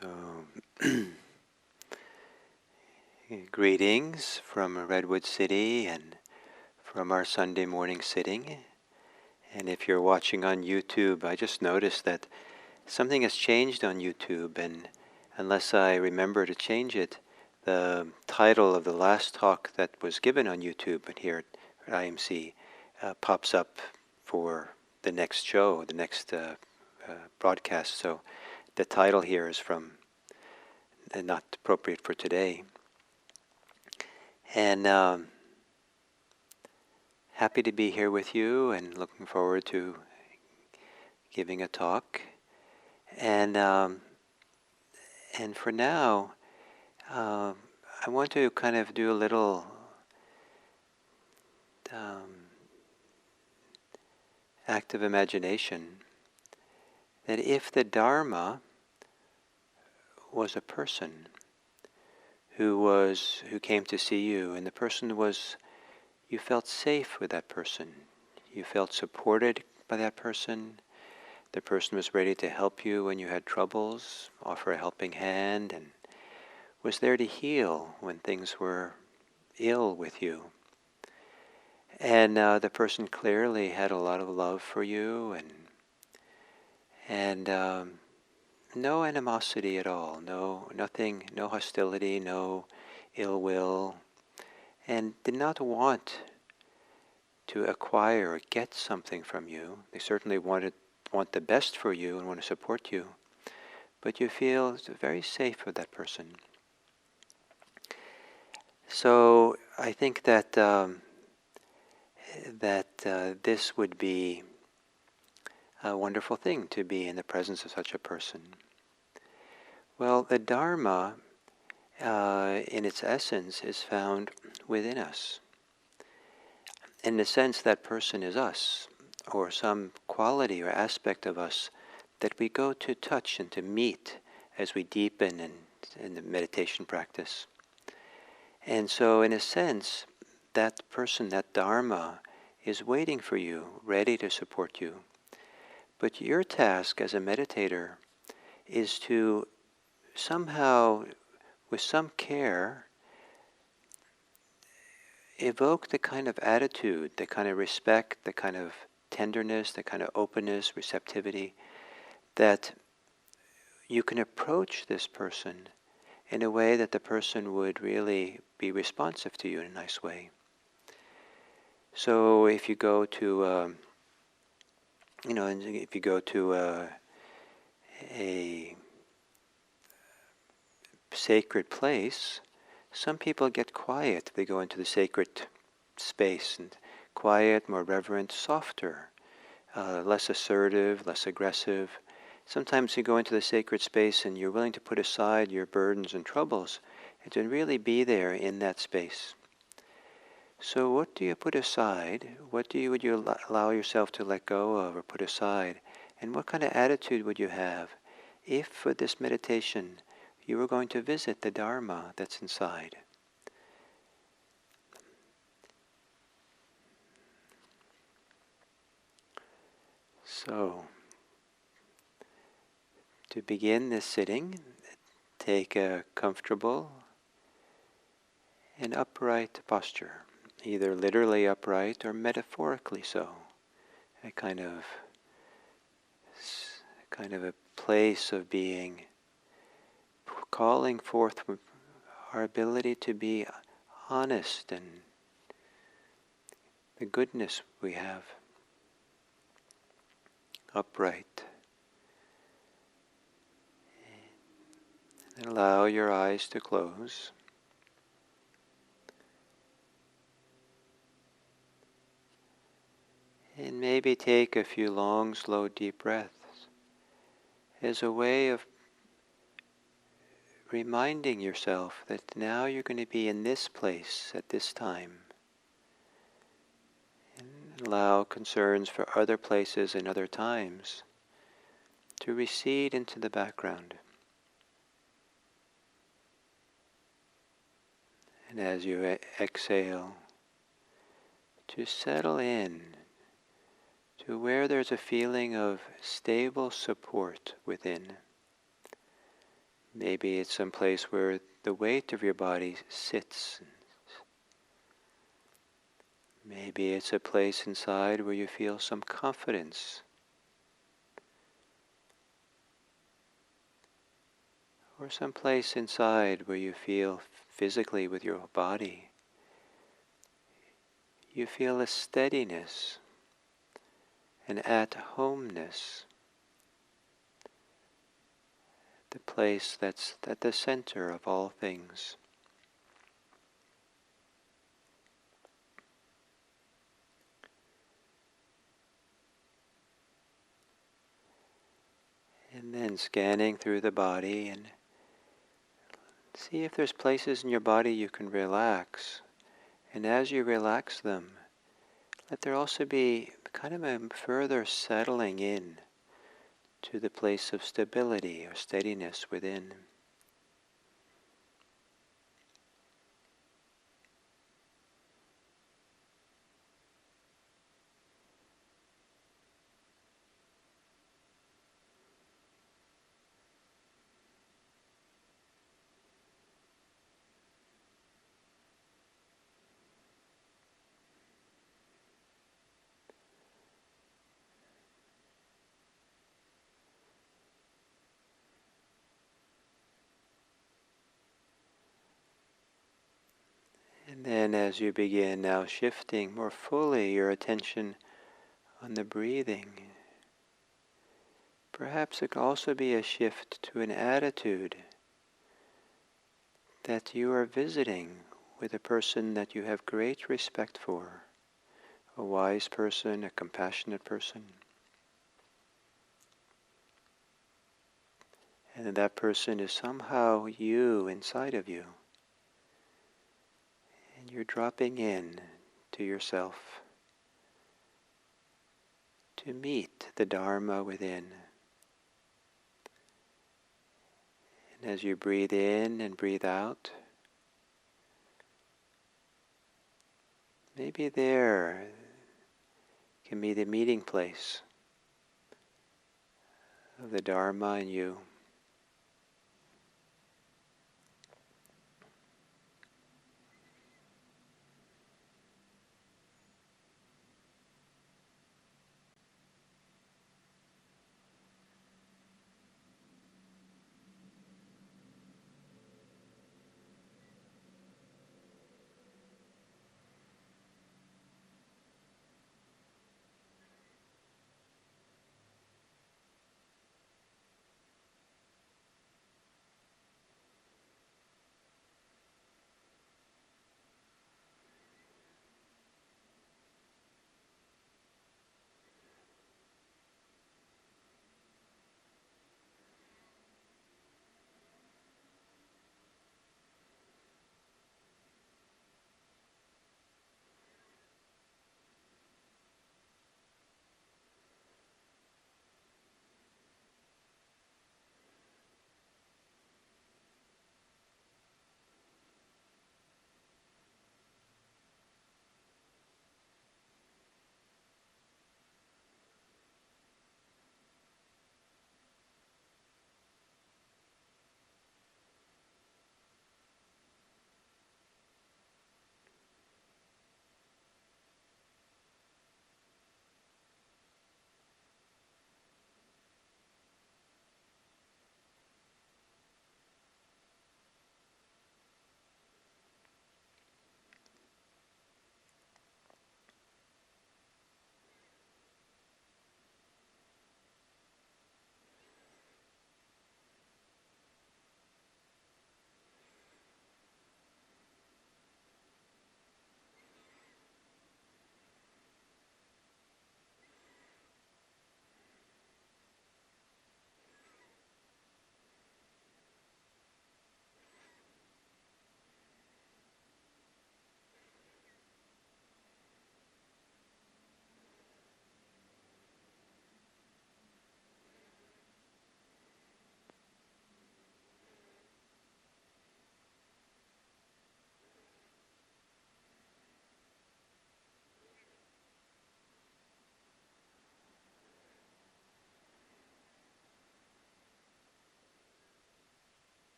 So, greetings from Redwood City and from our Sunday morning sitting. And if you're watching on YouTube, I just noticed that something has changed on YouTube, and unless I remember to change it, the title of the last talk that was given on YouTube but here at IMC pops up for the next show, the next broadcast. So the title here is from not appropriate for today. And happy to be here with you and looking forward to giving a talk. And for now, I want to kind of do a little act of imagination that if the Dharma was a person who came to see you, and the person was, you felt safe with that person, you felt supported by that person, the person was ready to help you when you had troubles, offer a helping hand, and was there to heal when things were ill with you. And the person clearly had a lot of love for you, and no animosity at all, nothing, no hostility, no ill will, and did not want to acquire or get something from you. They certainly want the best for you and want to support you, but you feel very safe with that person. So I think that this would be a wonderful thing, to be in the presence of such a person. Well, the Dharma, in its essence, is found within us. In the sense, that person is us, or some quality or aspect of us that we go to touch and to meet as we deepen in the meditation practice. And so, in a sense, that person, that Dharma, is waiting for you, ready to support you. But your task as a meditator is to somehow, with some care, evoke the kind of attitude, the kind of respect, the kind of tenderness, the kind of openness, receptivity, that you can approach this person in a way that the person would really be responsive to you in a nice way. So if you go to, if you go to a sacred place, some people get quiet. They go into the sacred space, and quiet, more reverent, softer, less assertive, less aggressive. Sometimes you go into the sacred space and you're willing to put aside your burdens and troubles and to really be there in that space. So what do you put aside? What would you allow yourself to let go of or put aside? And what kind of attitude would you have if for this meditation you were going to visit the Dharma that's inside? So, to begin this sitting, take a comfortable and upright posture, either literally upright or metaphorically so. A kind of a place of being, calling forth our ability to be honest and the goodness we have. Upright. And allow your eyes to close. And maybe take a few long, slow, deep breaths as a way of reminding yourself that now you're going to be in this place at this time. And allow concerns for other places and other times to recede into the background. And as you exhale, to settle in to where there's a feeling of stable support within. Maybe it's some place where the weight of your body sits. Maybe it's a place inside where you feel some confidence. Or some place inside where you feel physically with your body. You feel a steadiness, an at-homeness. The place that's at the center of all things. And then scanning through the body and see if there's places in your body you can relax. And as you relax them, let there also be kind of a further settling in to the place of stability or steadiness within. And then as you begin now shifting more fully your attention on the breathing, perhaps it could also be a shift to an attitude that you are visiting with a person that you have great respect for, a wise person, a compassionate person. And that person is somehow you inside of you. And you're dropping in to yourself to meet the Dharma within. And as you breathe in and breathe out, maybe there can be the meeting place of the Dharma and you.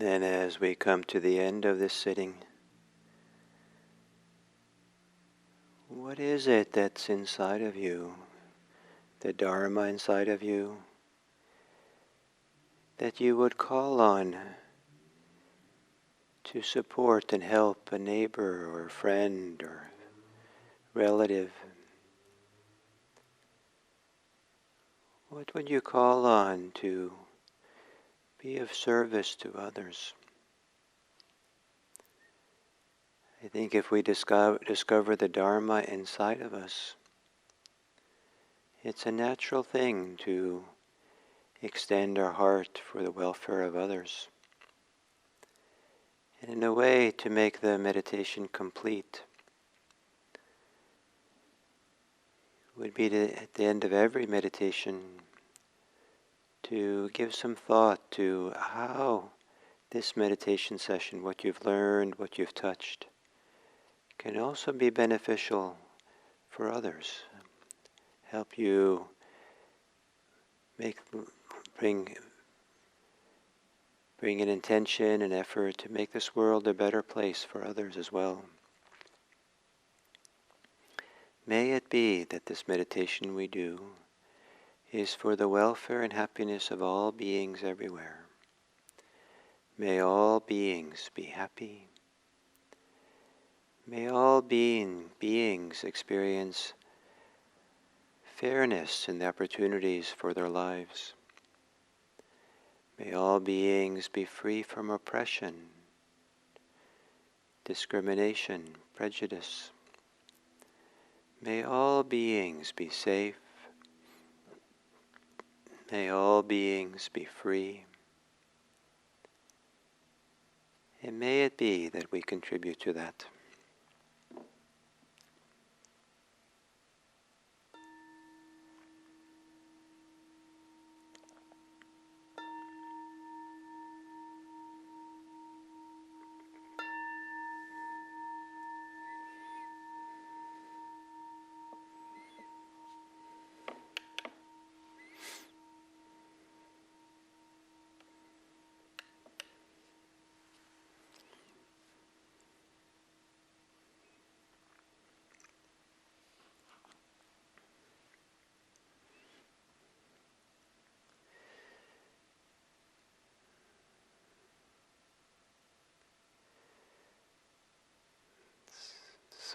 then as we come to the end of this sitting, what is it that's inside of you, the Dharma inside of you, that you would call on to support and help a neighbor or a friend or relative? What would you call on to be of service to others? I think if we discover the Dharma inside of us, it's a natural thing to extend our heart for the welfare of others. And in a way, to make the meditation complete would be to, at the end of every meditation, to give some thought to how this meditation session, what you've learned, what you've touched, can also be beneficial for others. Help you bring an intention and effort to make this world a better place for others as well. May it be that this meditation we do is for the welfare and happiness of all beings everywhere. May all beings be happy. May all beings experience fairness in the opportunities for their lives. May all beings be free from oppression, discrimination, prejudice. May all beings be safe. May all beings be free. And may it be that we contribute to that.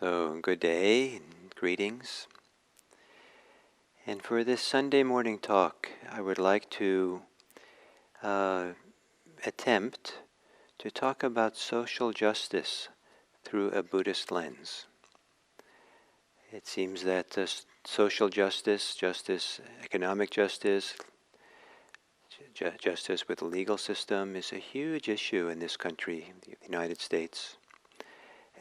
So, good day and greetings. And for this Sunday morning talk, I would like to attempt to talk about social justice through a Buddhist lens. It seems that social justice, economic justice, justice with the legal system is a huge issue in this country, the United States.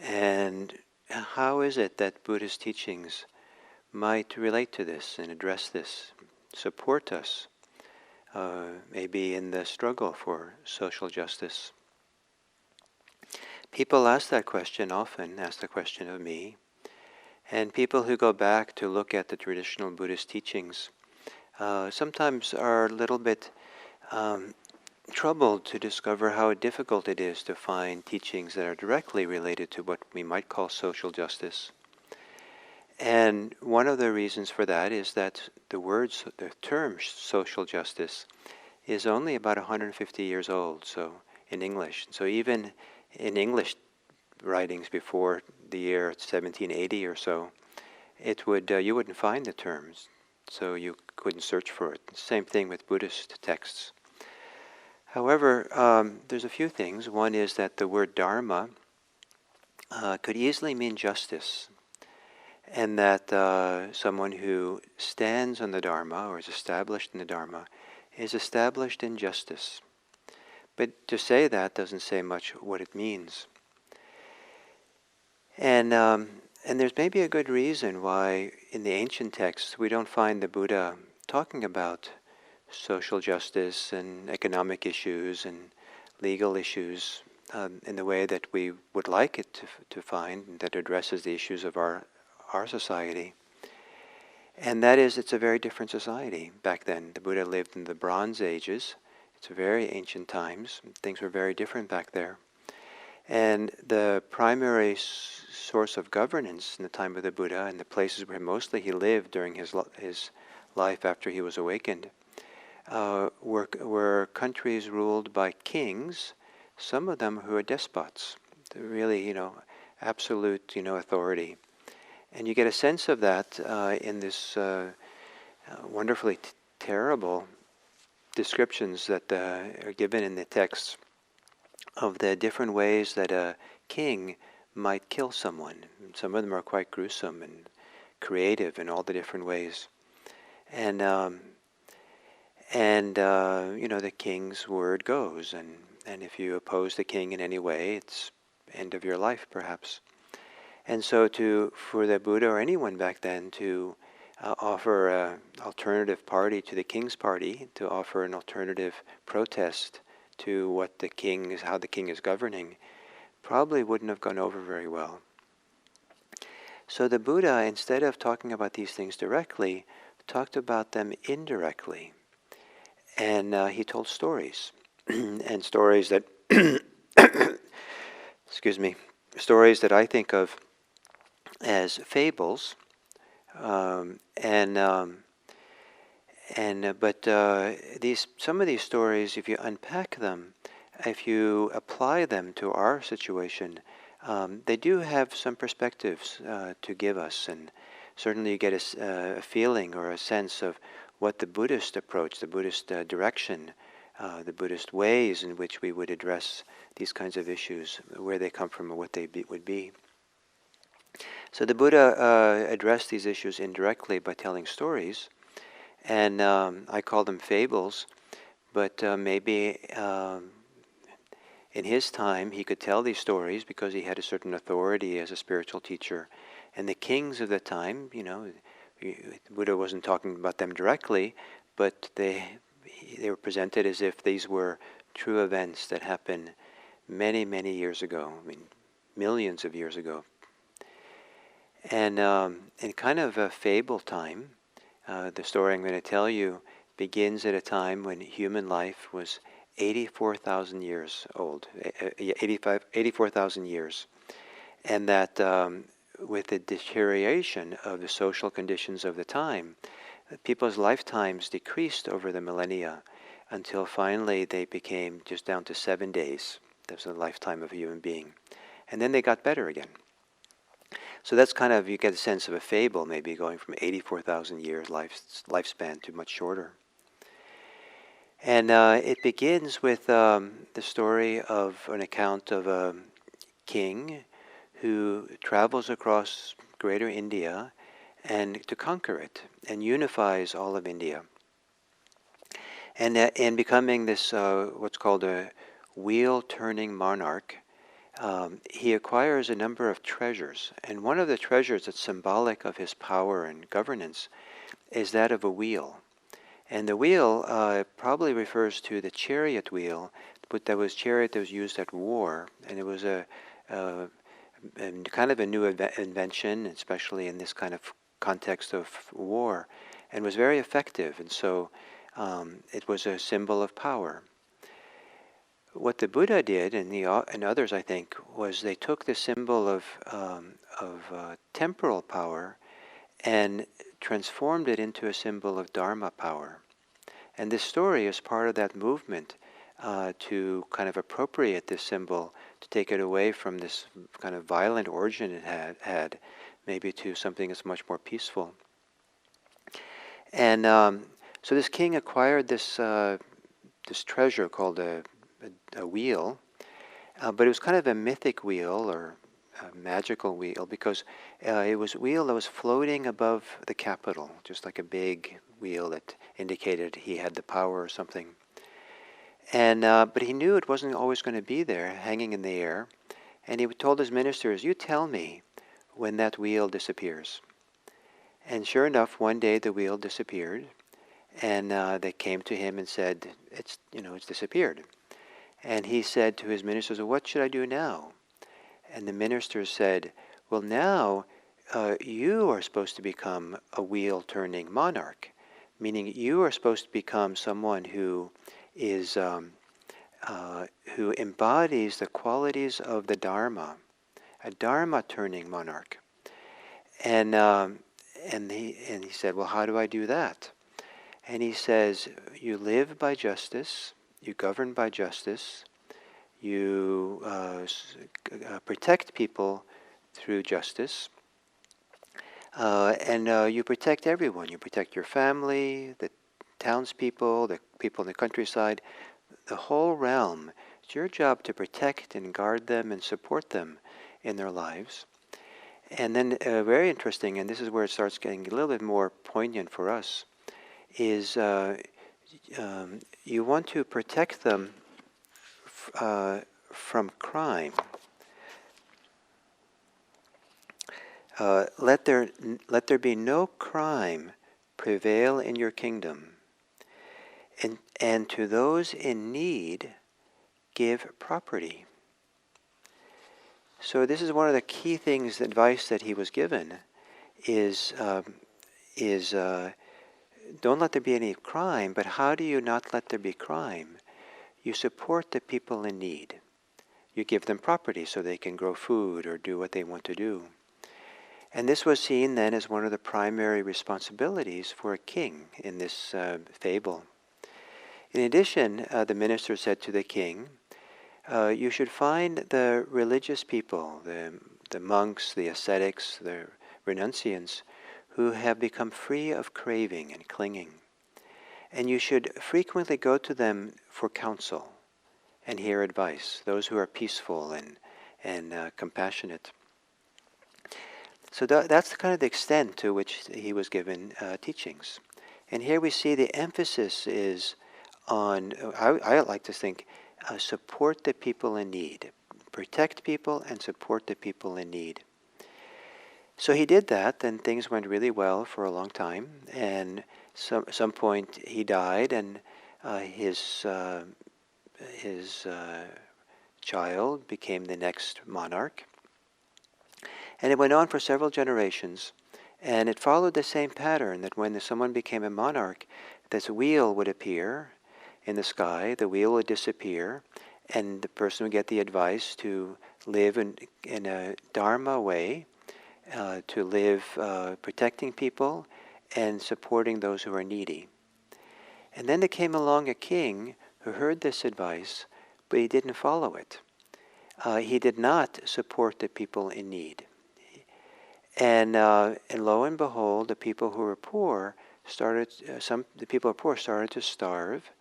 And how is it that Buddhist teachings might relate to this and address this, support us, maybe in the struggle for social justice? People ask the question of me, and people who go back to look at the traditional Buddhist teachings sometimes are a little bit troubled to discover how difficult it is to find teachings that are directly related to what we might call social justice. And one of the reasons for that is that the term social justice is only about 150 years old, so in English. So even in English writings before the year 1780 or so, you wouldn't find the terms, so you couldn't search for it. Same thing with Buddhist texts. However, there's a few things. One is that the word Dharma could easily mean justice, and that someone who stands on the Dharma or is established in the Dharma is established in justice. But to say that doesn't say much what it means. And there's maybe a good reason why in the ancient texts we don't find the Buddha talking about social justice and economic issues and legal issues in the way that we would like it to find, that addresses the issues of our society. And that is, it's a very different society back then. The Buddha lived in the Bronze Ages, It's very ancient times. Things were very different back there. And the primary source of governance in the time of the Buddha, and the places where mostly he lived during his life after he was awakened, were countries ruled by kings, some of them who are despots, really, absolute, authority. And you get a sense of that in this wonderfully terrible descriptions that are given in the texts of the different ways that a king might kill someone. Some of them are quite gruesome and creative in all the different ways. And the king's word goes, and if you oppose the king in any way, it's end of your life, perhaps. And so for the Buddha or anyone back then to offer an alternative party to the king's party, to offer an alternative protest to how the king is governing, probably wouldn't have gone over very well. So the Buddha, instead of talking about these things directly, talked about them indirectly. And he told stories, and stories that, excuse me, stories that I think of as fables, but some of these stories, if you unpack them, if you apply them to our situation, they do have some perspectives to give us, and certainly you get a feeling or a sense of what the Buddhist approach, the Buddhist direction, the Buddhist ways in which we would address these kinds of issues, where they come from and what they would be. So the Buddha addressed these issues indirectly by telling stories, and I call them fables, but maybe in his time he could tell these stories because he had a certain authority as a spiritual teacher. And the kings of the time, the Buddha wasn't talking about them directly, but they were presented as if these were true events that happened many, many years ago, millions of years ago. And in kind of a fable time, the story I'm going to tell you begins at a time when human life was 84,000 years old, 84,000 years. And that with the deterioration of the social conditions of the time, people's lifetimes decreased over the millennia until finally they became just down to 7 days. That was the lifetime of a human being. And then they got better again. So that's kind of, you get a sense of a fable, maybe going from 84,000 years lifespan to much shorter. And it begins with the story of an account of a king who travels across greater India and to conquer it and unifies all of India. And in becoming this, what's called a wheel-turning monarch, he acquires a number of treasures. And one of the treasures that's symbolic of his power and governance is that of a wheel. And the wheel probably refers to the chariot wheel, but that was used at war, and it was a kind of a new invention, especially in this kind of context of war, and was very effective. And so it was a symbol of power. What the Buddha did, and others, I think, was they took the symbol of temporal power and transformed it into a symbol of Dharma power. And this story is part of that movement to kind of appropriate this symbol, to take it away from this kind of violent origin it had, maybe to something that's much more peaceful. And so this king acquired this treasure called a wheel, but it was kind of a mythic wheel or a magical wheel, because it was a wheel that was floating above the capital, just like a big wheel that indicated he had the power or something. And but he knew it wasn't always going to be there, hanging in the air, and he told his ministers, "You tell me when that wheel disappears." And sure enough, one day the wheel disappeared, and they came to him and said, "It's disappeared." And he said to his ministers, "Well, what should I do now?" And the ministers said, "Well, now you are supposed to become a wheel-turning monarch, meaning you are supposed to become someone who is who embodies the qualities of the Dharma, a Dharma-turning monarch. And he said, well, how do I do that? And he says, you live by justice, you govern by justice, you protect people through justice, and you protect everyone. You protect your family, the townspeople, the people in the countryside, the whole realm. It's your job to protect and guard them and support them in their lives. And then very interesting, and this is where it starts getting a little bit more poignant for us, is you want to protect them from crime. Let there be no crime prevail in your kingdom, and to those in need give property. So this is one of the key things, advice that he was given, is don't let there be any crime. But how do you not let there be crime? You support the people in need. You give them property so they can grow food or do what they want to do. And this was seen then as one of the primary responsibilities for a king in this fable. In addition, the minister said to the king, you should find the religious people, the monks, the ascetics, the renunciants, who have become free of craving and clinging. And you should frequently go to them for counsel and hear advice, those who are peaceful and compassionate. So that's kind of the extent to which he was given teachings. And here we see the emphasis is on, I like to think, support the people in need. Protect people and support the people in need. So he did that, and things went really well for a long time. And some point he died, and his child became the next monarch. And it went on for several generations. And it followed the same pattern, that when someone became a monarch, this wheel would appear in the sky, the wheel would disappear, and the person would get the advice to live in a Dharma way, to live protecting people and supporting those who are needy. And then there came along a king who heard this advice, but he didn't follow it. He did not support the people in need. And lo and behold, the people who were poor started to starve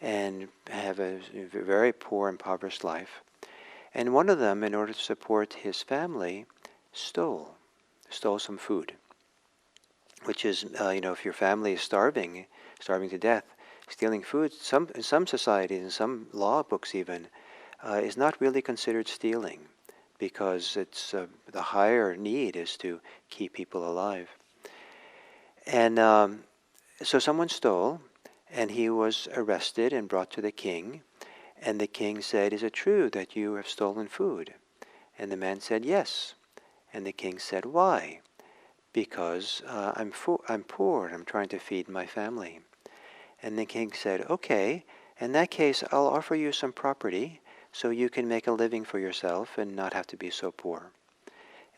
and have a very poor, impoverished life. And one of them, in order to support his family, stole some food. Which is, if your family is starving to death, stealing food, in some societies, in some law books even, is not really considered stealing, because it's the higher need is to keep people alive. And so someone stole, and he was arrested and brought to the king. And the king said, "Is it true that you have stolen food?" And the man said, "Yes." And the king said, "Why?" "Because I'm poor and I'm trying to feed my family." And the king said, "Okay, in that case I'll offer you some property so you can make a living for yourself and not have to be so poor."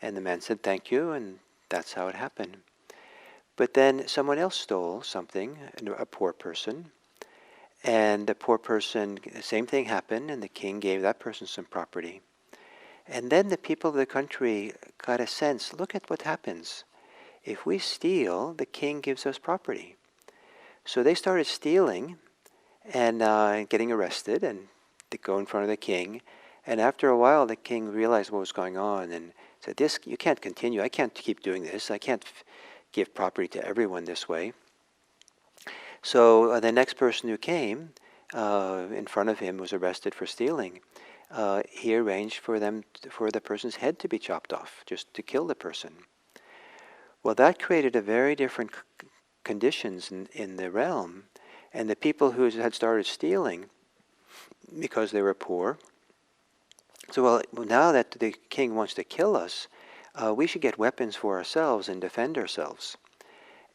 And the man said, "Thank you," and that's how it happened. But then someone else stole something, a poor person, and the poor person, the same thing happened, and the king gave that person some property. And then the people of the country got a sense, look at what happens. If we steal, the king gives us property. So they started stealing and getting arrested and to go in front of the king. And after a while, the king realized what was going on and said, you can't continue. I can't keep doing this. I can't give property to everyone this way. So the next person who came in front of him was arrested for stealing. He arranged for the person's head to be chopped off, just to kill the person. Well, that created a very different conditions in the realm, and the people who had started stealing because they were poor. So, well, now that the king wants to kill us, we should get weapons for ourselves and defend ourselves.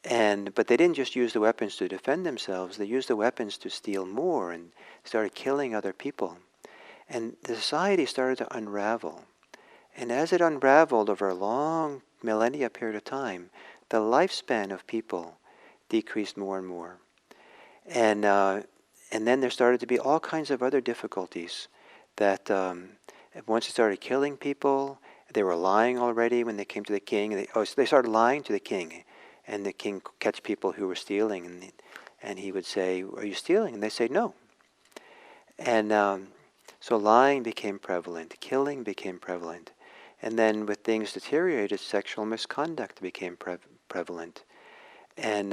But they didn't just use the weapons to defend themselves, they used the weapons to steal more and started killing other people. And the society started to unravel. And as it unraveled over a long millennia period of time, the lifespan of people decreased more and more. And then there started to be all kinds of other difficulties that once they started killing people, they were lying already when they came to the king. So they started lying to the king, and the king could catch people who were stealing, and he would say, "Are you stealing?" And they say, "No." And so lying became prevalent, killing became prevalent, and then with things deteriorated, sexual misconduct became prevalent, and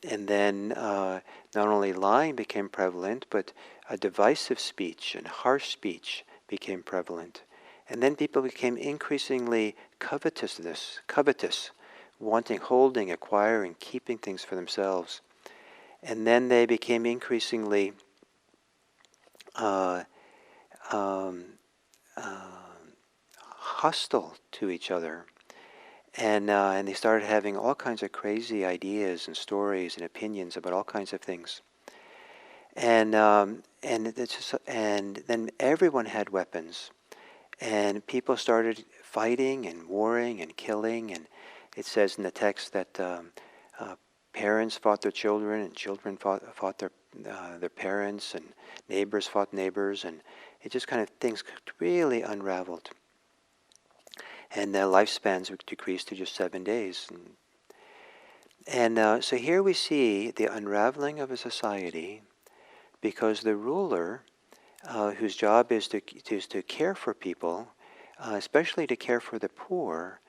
then not only lying became prevalent, but divisive speech and harsh speech became prevalent. And then people became increasingly covetous, wanting, holding, acquiring, keeping things for themselves. And then they became increasingly hostile to each other. And they started having all kinds of crazy ideas and stories and opinions about all kinds of things. And then everyone had weapons. And people started fighting and warring and killing. And it says in the text that parents fought their children, and children fought their parents, and neighbors fought neighbors, and it just kind of things really unraveled. And the lifespans decreased to just 7 days. And so here we see the unraveling of a society because the ruler, whose job is to care for people, especially to care for the poor,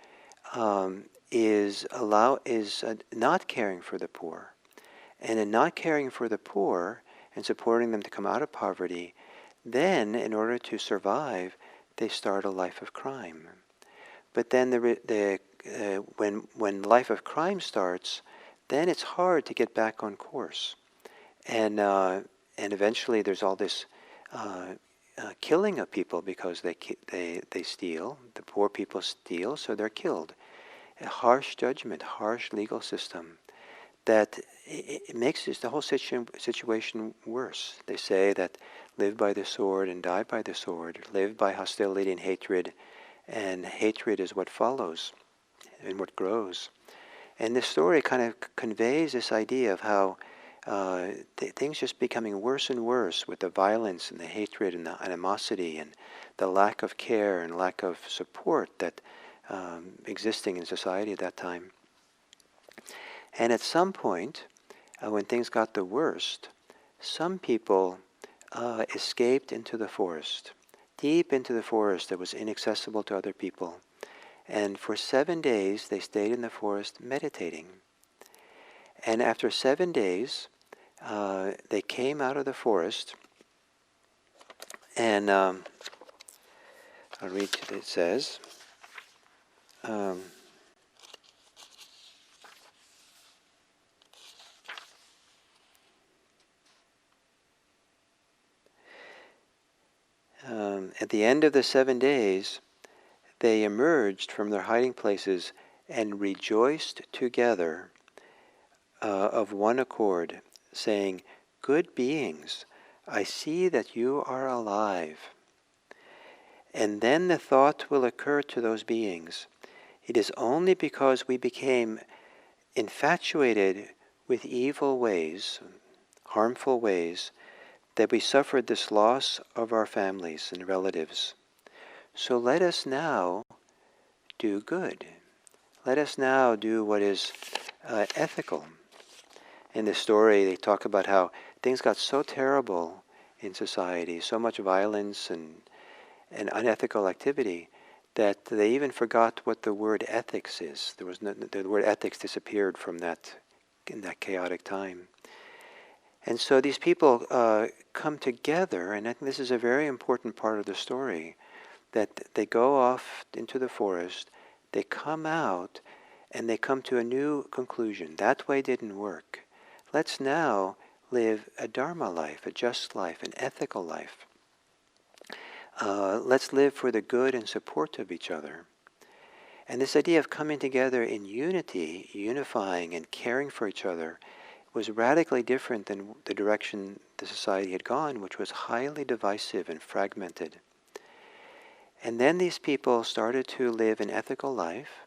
is not caring for the poor. And in not caring for the poor and supporting them to come out of poverty, then in order to survive, they start a life of crime. But then when life of crime starts, then it's hard to get back on course, and eventually there's all this killing of people because they steal. The poor people steal, so they're killed. A harsh judgment, harsh legal system that it makes the whole situation worse. They say that live by the sword and die by the sword, live by hostility and hatred. And hatred is what follows and what grows. And this story kind of conveys this idea of how things just becoming worse and worse with the violence and the hatred and the animosity and the lack of care and lack of support that existing in society at that time. And at some point, when things got the worst, some people escaped into the forest. Deep into the forest that was inaccessible to other people. And for 7 days they stayed in the forest meditating. And after 7 days, they came out of the forest, and I'll read what it says. At the end of the 7 days, they emerged from their hiding places and rejoiced together of one accord, saying, "Good beings, I see that you are alive." And then the thought will occur to those beings, it is only because we became infatuated with evil ways, harmful ways, that we suffered this loss of our families and relatives. So let us now do good. Let us now do what is ethical. In this story, they talk about how things got so terrible in society, so much violence and unethical activity, that they even forgot what the word ethics is. The word ethics disappeared from in that chaotic time. And so these people come together, and I think this is a very important part of the story, that they go off into the forest, they come out, and they come to a new conclusion. That way didn't work. Let's now live a Dharma life, a just life, an ethical life. Let's live for the good and support of each other. And this idea of coming together in unity, unifying and caring for each other, was radically different than the direction the society had gone, which was highly divisive and fragmented. And then these people started to live an ethical life,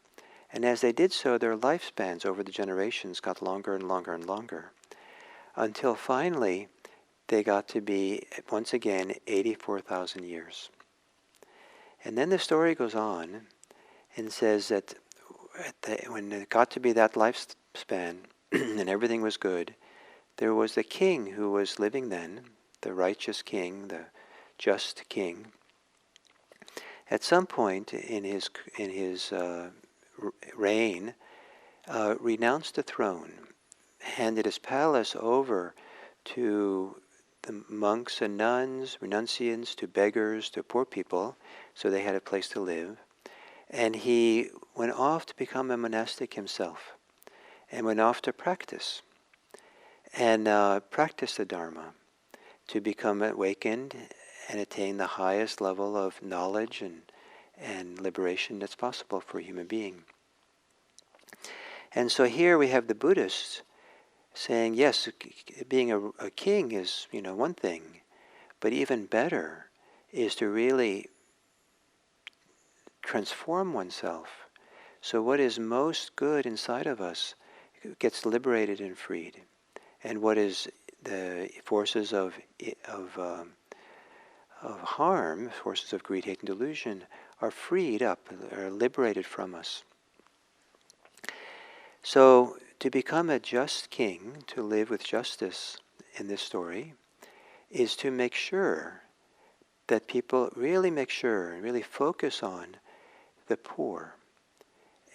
and as they did so, their lifespans over the generations got longer and longer and longer, until finally they got to be, once again, 84,000 years. And then the story goes on and says that when it got to be that lifespan and everything was good, there was the king who was living then, the righteous king, the just king. At some point in his reign, renounced the throne, handed his palace over to the monks and nuns, renunciants, to beggars, to poor people, so they had a place to live. And he went off to become a monastic himself, and went off to practice, and practice the Dharma, to become awakened and attain the highest level of knowledge and liberation that's possible for a human being. And so here we have the Buddhists saying, yes, being a king is, one thing, but even better is to really transform oneself. So what is most good inside of us gets liberated and freed, and what is the forces of harm, forces of greed, hate, and delusion, are freed up, are liberated from us. So to become a just king, to live with justice in this story, is to make sure that people really make sure and really focus on the poor,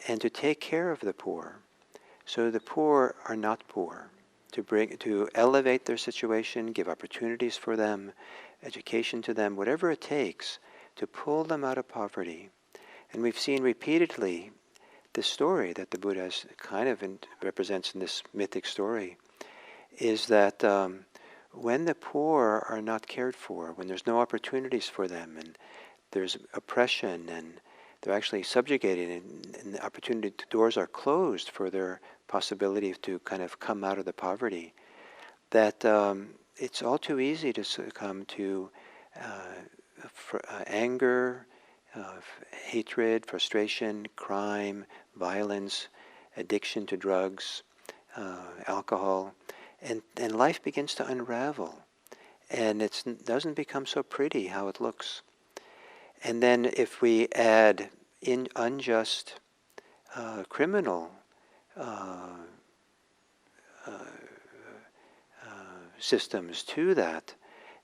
and to take care of the poor, so the poor are not poor, to elevate their situation, give opportunities for them, education to them, whatever it takes to pull them out of poverty. And we've seen repeatedly this story that the Buddha kind of represents in this mythic story, is that when the poor are not cared for, when there's no opportunities for them, and there's oppression, and they're actually subjugated, and the opportunity doors are closed for their possibility to kind of come out of the poverty, that it's all too easy to succumb to anger, hatred, frustration, crime, violence, addiction to drugs, alcohol, and life begins to unravel, and it doesn't become so pretty how it looks. And then if we add in unjust criminal systems to that,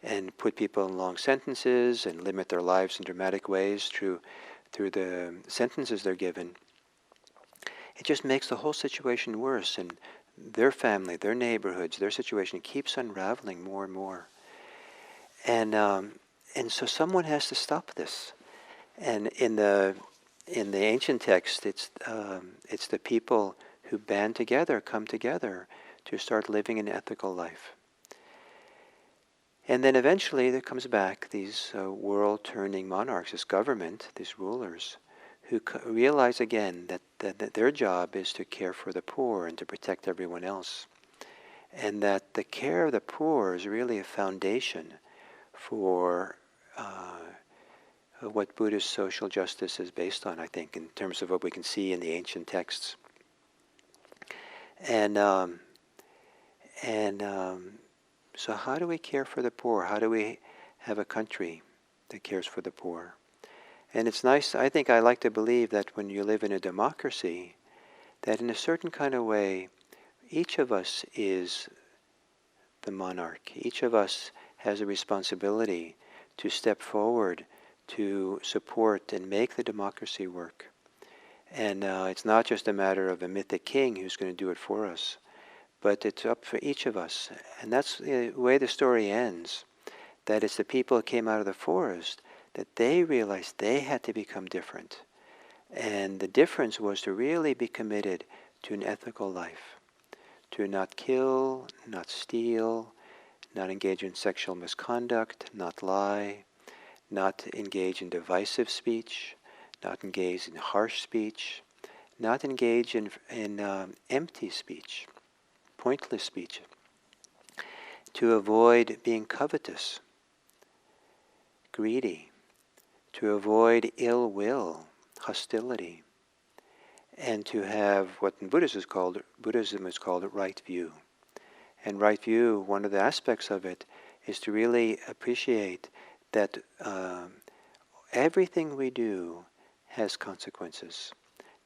and put people in long sentences and limit their lives in dramatic ways through the sentences they're given, it just makes the whole situation worse, and their family, their neighborhoods, their situation keeps unraveling more and more. And so someone has to stop this. And in the ancient text, it's the people who band together, come together to start living an ethical life. And then eventually there comes back these world-turning monarchs, this government, these rulers, who realize again that their job is to care for the poor and to protect everyone else. And that the care of the poor is really a foundation for what Buddhist social justice is based on, I think, in terms of what we can see in the ancient texts. So how do we care for the poor? How do we have a country that cares for the poor? And it's nice, I think I like to believe that when you live in a democracy, that in a certain kind of way, each of us is the monarch. Each of us has a responsibility to step forward to support and make the democracy work. And it's not just a matter of a mythic king who's going to do it for us, but it's up for each of us. And that's the way the story ends, that it's the people who came out of the forest that they realized they had to become different. And the difference was to really be committed to an ethical life, to not kill, not steal, not engage in sexual misconduct, not lie, not engage in divisive speech, not engage in harsh speech, not engage in empty speech, pointless speech, to avoid being covetous, greedy, to avoid ill will, hostility, and to have what in Buddhism is called right view. And right view, one of the aspects of it is to really appreciate that everything we do has consequences.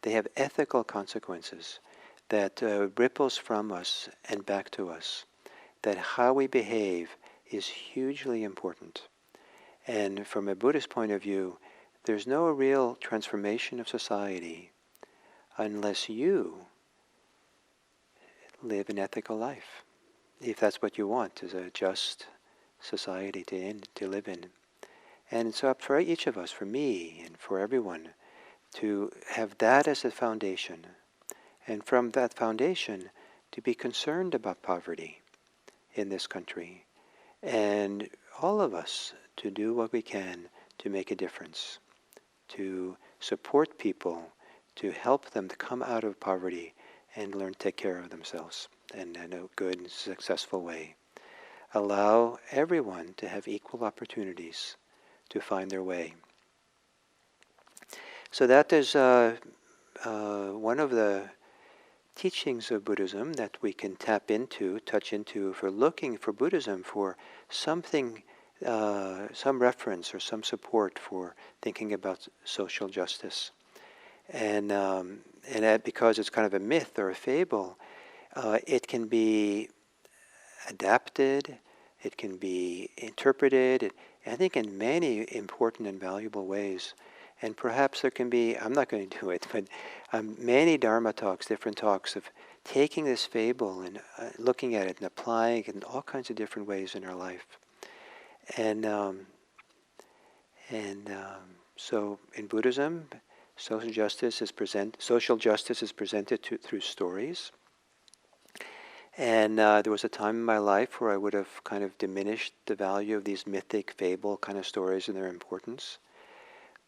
They have ethical consequences that ripples from us and back to us. That how we behave is hugely important. And from a Buddhist point of view, there's no real transformation of society unless you live an ethical life. If that's what you want, is a just society to live in. And it's up for each of us, for me and for everyone, to have that as a foundation. And from that foundation, to be concerned about poverty in this country. And all of us to do what we can to make a difference, to support people, to help them to come out of poverty and learn to take care of themselves in a good and successful way. Allow everyone to have equal opportunities to find their way. So that is one of the teachings of Buddhism that we can touch into, for looking for Buddhism for something, some reference or some support for thinking about social justice. And that because it's kind of a myth or a fable, it can be adapted, it can be interpreted, I think in many important and valuable ways. And perhaps there can be, I'm not going to do it, but many Dharma talks, different talks of taking this fable and looking at it and applying it in all kinds of different ways in our life. And so in Buddhism, social justice is presented through stories. And there was a time in my life where I would have kind of diminished the value of these mythic, fable kind of stories and their importance.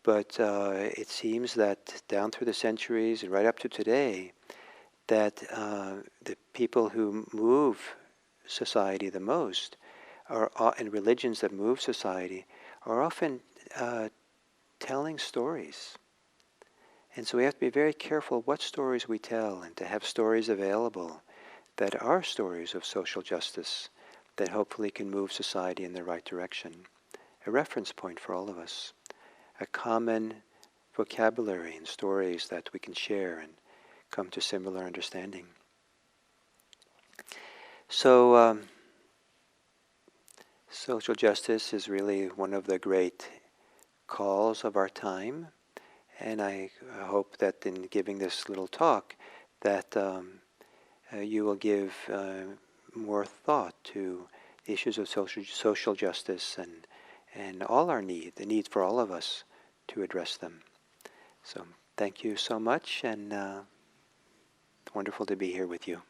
But it seems that down through the centuries and right up to today, that the people who move society the most, and religions that move society, are often telling stories. And so we have to be very careful what stories we tell, and to have stories available that are stories of social justice that hopefully can move society in the right direction. A reference point for all of us. A common vocabulary and stories that we can share and come to similar understanding. So social justice is really one of the great calls of our time. And I hope that in giving this little talk that you will give more thought to issues of social justice and all our the need for all of us to address them. So thank you so much, and wonderful to be here with you.